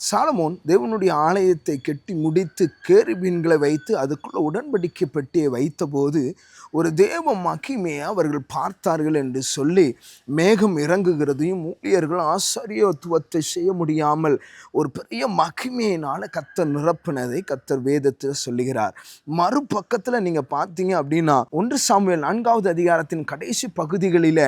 Solomon தேவனுடைய ஆலயத்தை கட்டி முடித்து கேருபீன்களை வைத்து அதுக்குள்ள உடன்படிக்கை பெட்டியை வைத்தபோது ஒரு தேவ மகிமையை அவர்கள் பார்த்தார்கள் என்று சொல்லி மேகம் இறங்குகிறதையும் ஊழியர்கள் ஆச்சரியத்துவத்தை செய்ய முடியாமல் ஒரு பெரிய மகிமையினால கர்த்தர் நிரப்பினதை கர்த்தர் வேதத்தில் சொல்லுகிறார். மறுபக்கத்தில் நீங்கள் பார்த்தீங்க அப்படின்னா 1 சாமுவேல் 4வது அதிகாரத்தின் கடைசி பகுதிகளில்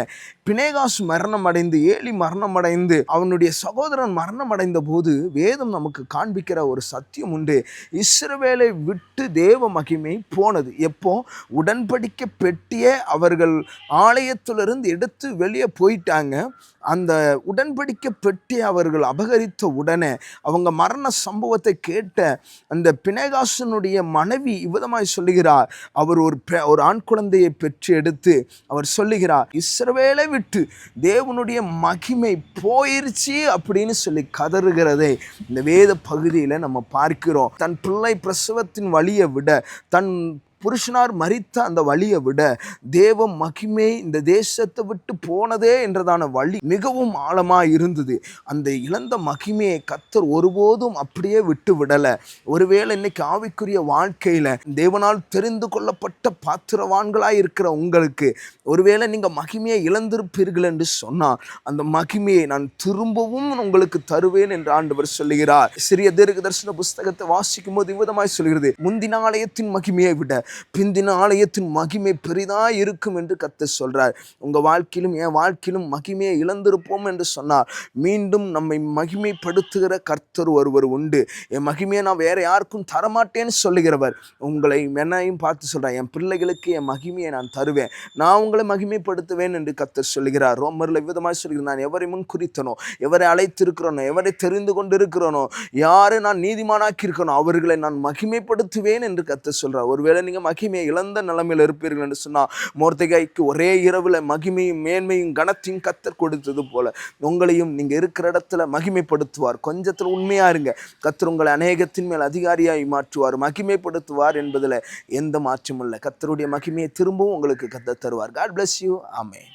பினேகாஸ் மரணம் அடைந்து ஏலி மரணம் அடைந்து அவனுடைய சகோதரன் மரணம் அடைந்த போது வேதம் நமக்கு காண்பிக்கிற ஒரு சத்தியம் உண்டு. இஸ்ரவேலை விட்டு தேவ மகிமை போனது எப்போ? உடன்படிக்கை பெட்டியே அவர்கள் ஆலயத்திலிருந்து எடுத்து வெளியே போயிட்டாங்க. அந்த உடன்படிக்கை பெட்டியை அவர்கள் அபகரித்த உடனே அவங்க மரண சம்பவத்தை கேட்ட அந்த பினேகாசனுடைய மனைவி இவ்விதமாய் சொல்லுகிறார். அவர் ஒரு ஆண் குழந்தையை பெற்று எடுத்து அவர் சொல்லுகிறார், இஸ்ரவேலை விட்டு தேவனுடைய மகிமை போயிருச்சு அப்படின்னு சொல்லி கதறுகிறதை இந்த வேத பகுதியில் நம்ம பார்க்கிறோம். தன் பிள்ளை பிரசவத்தின் வலியை விட, தன் புருஷனார் மரித்த அந்த வழியை விட தேவ மகிமை இந்த தேசத்தை விட்டு போனதே என்றதான வழி மிகவும் ஆழமாக இருந்தது. அந்த இழந்த மகிமையை கர்த்தர் ஒருபோதும் அப்படியே விட்டு விடலை. ஒருவேளை இன்னைக்கு ஆவிக்குரிய வாழ்க்கையில் தேவனால் தெரிந்து கொள்ளப்பட்ட பாத்திரவான்களாக இருக்கிற உங்களுக்கு ஒருவேளை நீங்கள் மகிமையை இழந்திருப்பீர்கள் என்று சொன்னால் அந்த மகிமையை நான் திரும்பவும் உங்களுக்கு தருவேன் என்று ஆண்டவர் சொல்லுகிறார். சிறிய தீர்க்க தரிசன புஸ்தகத்தை வாசிக்கும் போது விதமாய் சொல்கிறது, முந்தின ஆலயத்தின் மகிமையை விட பிந்தின ஆலயத்தின் மகிமை பெரிதாக இருக்கும் என்று கர்த்தர் சொல்றார். உங்கள் வாழ்க்கையிலும் என் வாழ்க்கையிலும் மகிமையை இழந்திருப்போம் என்று சொன்னார் மீண்டும் நம்மை மகிமைப்படுத்துகிற கர்த்தர் ஒருவர் உண்டு. என் மகிமையை நான் வேற யாருக்கும் தரமாட்டேன்னு சொல்லுகிறவர் உங்களை என்னையும் பார்த்து சொல்கிறார், என் பிள்ளைகளுக்கு என் மகிமையை நான் தருவேன், நான் உங்களை மகிமைப்படுத்துவேன் என்று கர்த்தர் சொல்லுகிறார். ரோமரில் விதமாக சொல்கிறேன், நான் எவரை முன் குறித்தனோ, எவரை அழைத்திருக்கிறோனோ, எவரை தெரிந்து கொண்டு இருக்கிறோனோ, யாரை நான் நீதிமானாக்கி இருக்கனோ அவர்களை நான் மகிமைப்படுத்துவேன் என்று கர்த்தர் சொல்கிறார். ஒருவேளை நீங்கள் மகிமையை இழந்த நிலைமையில் இருப்பீர்கள் என்று சொன்னால் மொர்தெகாய்க்கு ஒரே இரவில் மகிமையும் மேன்மையும் கனத்தையும் கர்த்தர் கொடுத்தது போல உங்களையும் நீங்கள் இருக்கிற இடத்துல மகிமைப்படுத்துவார். கொஞ்சத்தில் உண்மையா இருங்க, கர்த்தர் உங்களை அநேகத்தின் மேல் அதிகாரியாய் மாற்றுவார், மகிமைப்படுத்துவார் என்பதில் எந்த மாற்றமும் இல்லை. கர்த்தருடைய மகிமையை திரும்பவும் உங்களுக்கு கர்த்தர் தருவார். God bless you. ஆமென்.